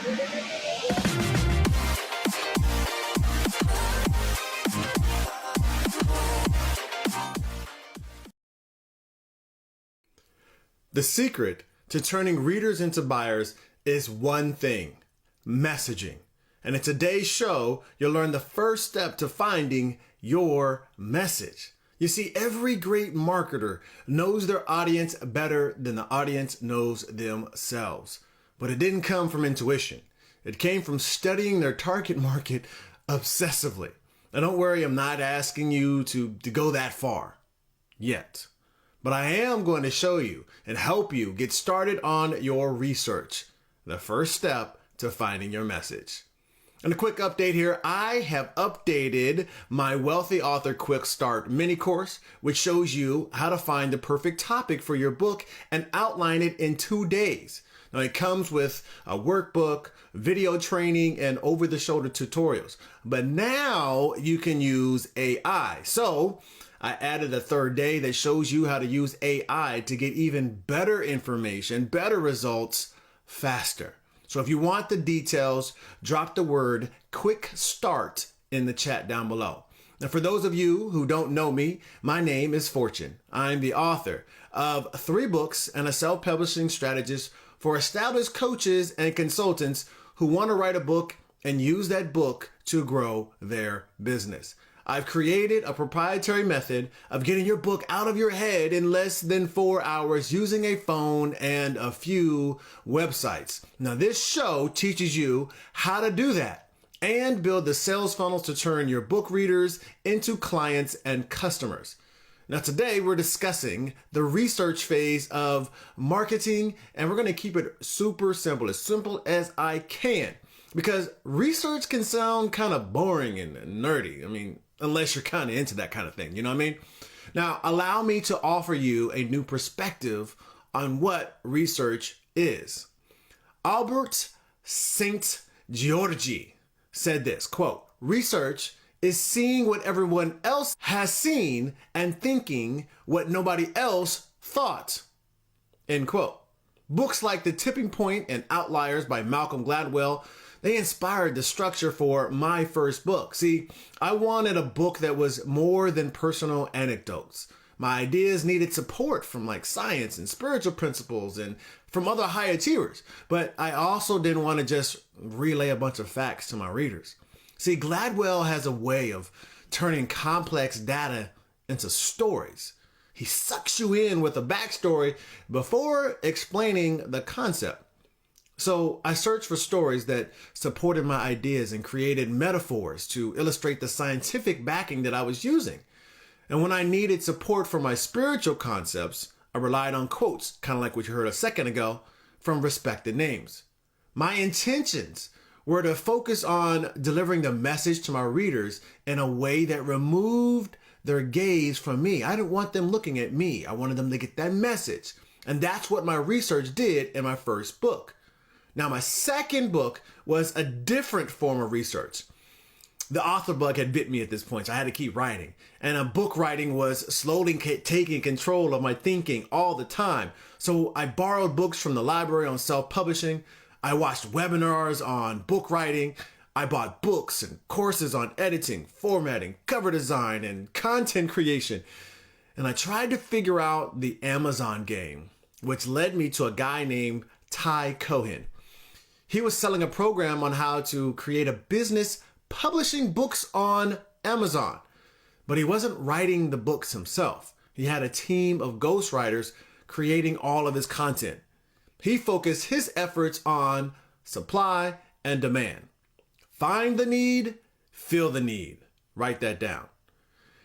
The secret to turning readers into buyers is one thing: messaging. And in today's show, you'll learn the first step to finding your message. You see, every great marketer knows their audience better than the audience knows themselves. But it didn't come from intuition. It came from studying their target market obsessively. Now don't worry, I'm not asking you to go that far yet. But I am going to show you and help you get started on your research, the first step to finding your message. And a quick update here, I have updated my Wealthy Author Quick Start mini course, which shows you how to find the perfect topic for your book and outline it in 2 days. Now it comes with a workbook, video training, and over-the-shoulder tutorials. But now you can use AI. So I added a third day that shows you how to use AI to get even better information, better results faster. So if you want the details, drop the word quick start in the chat down below. Now, for those of you who don't know me, my name is Fortune. I'm the author of 3 books and a self-publishing strategist for established coaches and consultants who want to write a book and use that book to grow their business. I've created a proprietary method of getting your book out of your head in less than 4 hours using a phone and a few websites. Now, this show teaches you how to do that and build the sales funnels to turn your book readers into clients and customers. Now, today we're discussing the research phase of marketing, and we're going to keep it super simple as I can, because research can sound kind of boring and nerdy. I mean, unless you're kind of into that kind of thing, you know what I mean? Now, allow me to offer you a new perspective on what research is. Albert St. Georgi said this, quote, "Research is seeing what everyone else has seen and thinking what nobody else thought," end quote. Books like The Tipping Point and Outliers by Malcolm Gladwell, they inspired the structure for my first book. See, I wanted a book that was more than personal anecdotes. My ideas needed support from like science and spiritual principles and from other high achievers. But I also didn't want to just relay a bunch of facts to my readers. See, Gladwell has a way of turning complex data into stories. He sucks you in with a backstory before explaining the concept. So I searched for stories that supported my ideas and created metaphors to illustrate the scientific backing that I was using. And when I needed support for my spiritual concepts, I relied on quotes, kind of like what you heard a second ago, from respected names. My intentions were to focus on delivering the message to my readers in a way that removed their gaze from me. I didn't want them looking at me. I wanted them to get that message. And that's what my research did in my first book. Now, my second book was a different form of research. The author bug had bit me at this point, so I had to keep writing. And book writing was slowly taking control of my thinking all the time. So I borrowed books from the library on self-publishing. I watched webinars on book writing. I bought books and courses on editing, formatting, cover design, and content creation. And I tried to figure out the Amazon game, which led me to a guy named Ty Cohen. He was selling a program on how to create a business publishing books on Amazon, but he wasn't writing the books himself. He had a team of ghostwriters creating all of his content. He focused his efforts on supply and demand. Find the need, fill the need. Write that down.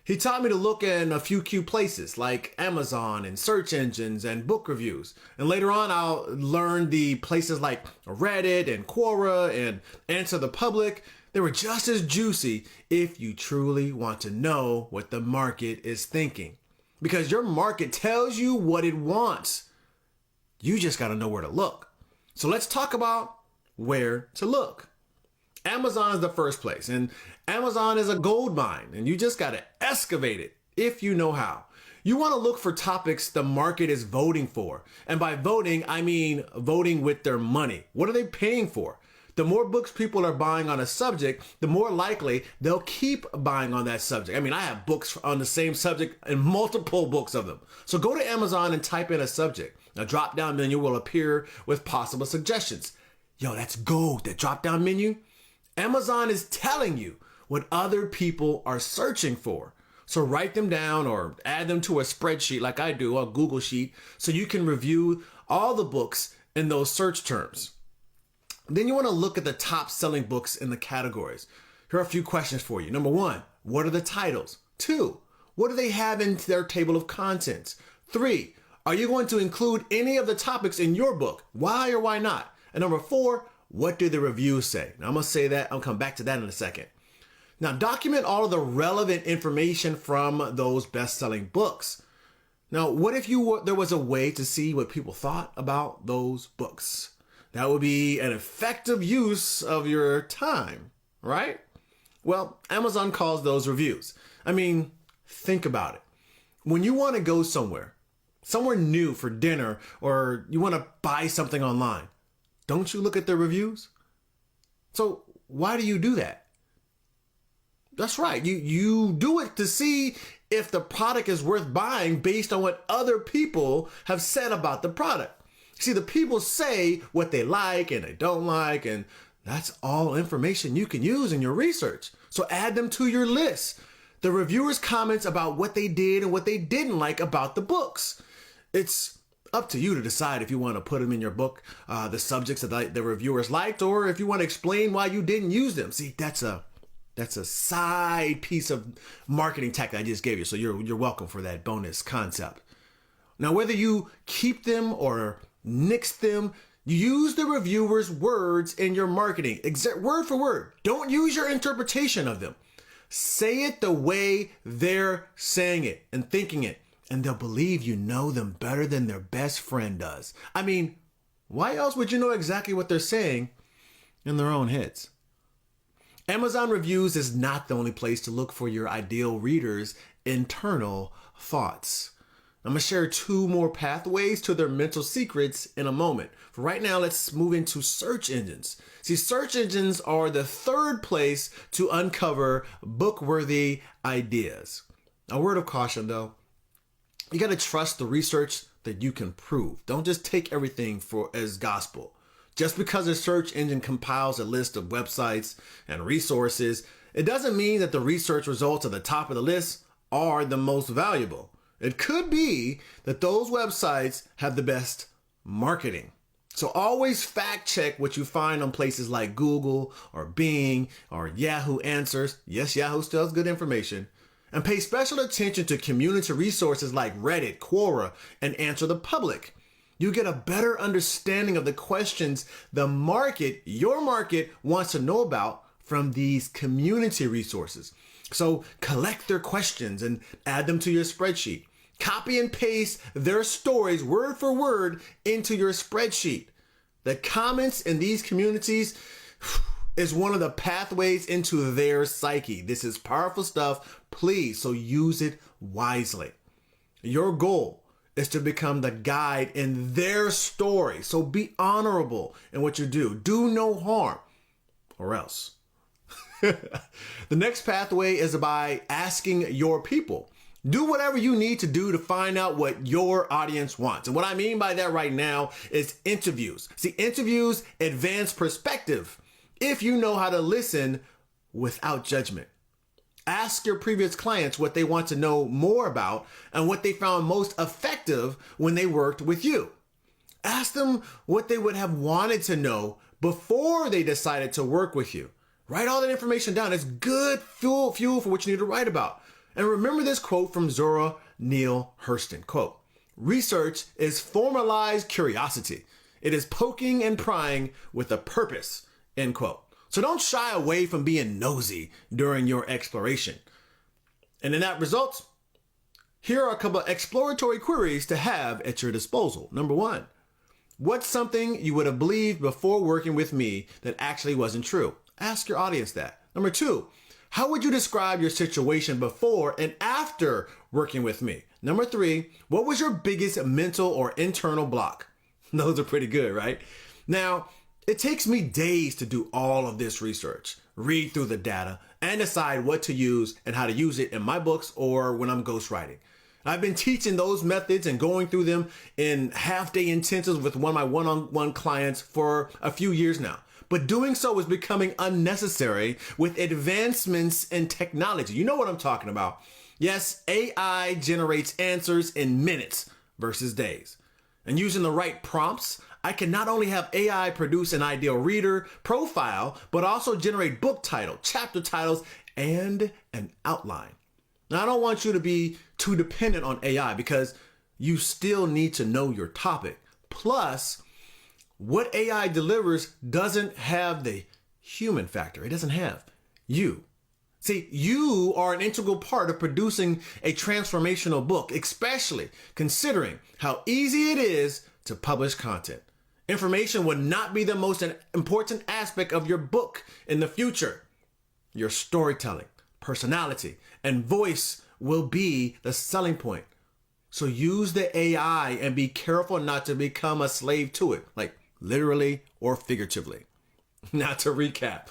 He taught me to look in a few key places like Amazon and search engines and book reviews. And later on, I'll learn the places like Reddit and Quora and Answer the Public. They were just as juicy if you truly want to know what the market is thinking. Because your market tells you what it wants. You just got to know where to look. So let's talk about where to look. Amazon is the first place, and Amazon is a gold mine, and you just got to excavate it if you know how. You want to look for topics the market is voting for. And by voting, I mean voting with their money. What are they paying for? The more books people are buying on a subject, the more likely they'll keep buying on that subject. I mean, I have books on the same subject and multiple books of them. So go to Amazon and type in a subject. A drop-down menu will appear with possible suggestions. Yo, that's gold, that drop-down menu. Amazon is telling you what other people are searching for. So write them down or add them to a spreadsheet like I do, a Google Sheet, so you can review all the books in those search terms. Then you want to look at the top selling books in the categories. Here are a few questions for you. Number 1, what are the titles? 2, what do they have in their table of contents? 3, are you going to include any of the topics in your book? Why or why not? And number 4, what do the reviews say? Now I'm going to say that. I'll come back to that in a second. Now document all of the relevant information from those best-selling books. Now, what if there was a way to see what people thought about those books? That would be an effective use of your time, right? Well, Amazon calls those reviews. I mean, think about it. When you want to go somewhere new for dinner, or you want to buy something online, don't you look at the reviews? So why do you do that? That's right. You do it to see if the product is worth buying based on what other people have said about the product. See, the people say what they like and they don't like, and that's all information you can use in your research. So add them to your list. The reviewers' comments about what they did and what they didn't like about the books. It's up to you to decide if you want to put them in your book, the subjects that the reviewers liked, or if you want to explain why you didn't use them. See, that's a side piece of marketing tech I just gave you. So you're welcome for that bonus concept. Now, whether you keep them or nix them, use the reviewer's words in your marketing, word for word. Don't use your interpretation of them. Say it the way they're saying it and thinking it, and they'll believe you know them better than their best friend does. I mean, why else would you know exactly what they're saying in their own heads? Amazon reviews is not the only place to look for your ideal reader's internal thoughts. I'm going to share 2 more pathways to their mental secrets in a moment. For right now, let's move into search engines. See, search engines are the third place to uncover book-worthy ideas. A word of caution, though. You got to trust the research that you can prove. Don't just take everything as gospel. Just because a search engine compiles a list of websites and resources, it doesn't mean that the research results at the top of the list are the most valuable. It could be that those websites have the best marketing. So always fact check what you find on places like Google or Bing or Yahoo Answers. Yes, Yahoo still has good information. And pay special attention to community resources like Reddit, Quora, and Answer the Public. You get a better understanding of the questions your market wants to know about from these community resources. So collect their questions and add them to your spreadsheet. Copy and paste their stories word for word into your spreadsheet. The comments in these communities is one of the pathways into their psyche. This is powerful stuff, please, so use it wisely. Your goal is to become the guide in their story. So be honorable in what you do. Do no harm, or else. The next pathway is by asking your people. Do whatever you need to do to find out what your audience wants. And what I mean by that right now is interviews. See, interviews advance perspective if you know how to listen without judgment. Ask your previous clients what they want to know more about and what they found most effective when they worked with you. Ask them what they would have wanted to know before they decided to work with you. Write all that information down. It's good fuel for what you need to write about. And remember this quote from Zora Neale Hurston, quote, "Research is formalized curiosity. It is poking and prying with a purpose," end quote. So don't shy away from being nosy during your exploration. And in that results, here are a couple of exploratory queries to have at your disposal. Number 1, what's something you would have believed before working with me that actually wasn't true? Ask your audience that. Number 2, how would you describe your situation before and after working with me? Number 3, what was your biggest mental or internal block? Those are pretty good, right? Now, It takes me days to do all of this research, read through the data, and decide what to use and how to use it in my books or when I'm ghostwriting. I've been teaching those methods and going through them in half-day intensives with one of my one-on-one clients for a few years now. But doing so is becoming unnecessary with advancements in technology. You know what I'm talking about. Yes, AI generates answers in minutes versus days. And using the right prompts, I can not only have AI produce an ideal reader profile, but also generate book title, chapter titles, and an outline. Now, I don't want you to be too dependent on AI because you still need to know your topic. Plus, what AI delivers doesn't have the human factor. It doesn't have you. See, you are an integral part of producing a transformational book, especially considering how easy it is to publish content. Information will not be the most important aspect of your book in the future. Your storytelling, personality, and voice will be the selling point. So use the AI and be careful not to become a slave to it, like literally or figuratively. Now to recap,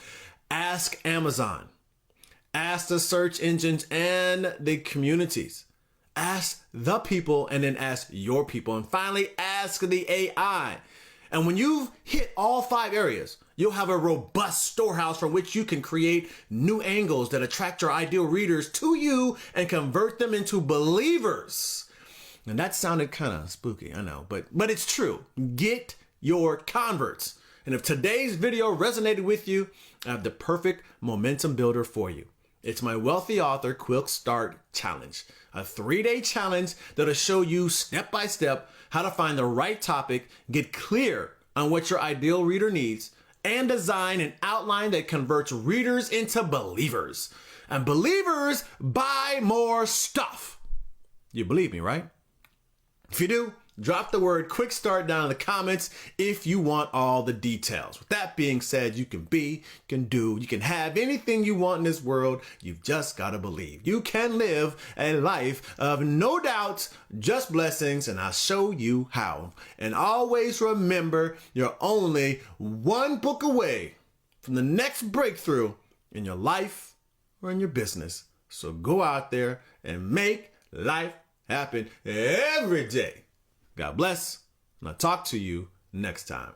ask Amazon, ask the search engines and the communities, ask the people and then ask your people, and finally ask the AI. And when you've hit all 5 areas, you'll have a robust storehouse from which you can create new angles that attract your ideal readers to you and convert them into believers. And that sounded kind of spooky, I know, but it's true. Get your converts. And if today's video resonated with you, I have the perfect momentum builder for you. It's my Wealthy Author Quick Start Challenge, a 3-day challenge that'll show you step by step how to find the right topic, get clear on what your ideal reader needs, and design an outline that converts readers into believers. And believers buy more stuff. You believe me, right? If you do, drop the word quick start down in the comments if you want all the details. With that being said, you can be, you can do, you can have anything you want in this world. You've just got to believe. You can live a life of no doubts, just blessings, and I'll show you how. And always remember, you're only one book away from the next breakthrough in your life or in your business. So go out there and make life happen every day. God bless, and I'll talk to you next time.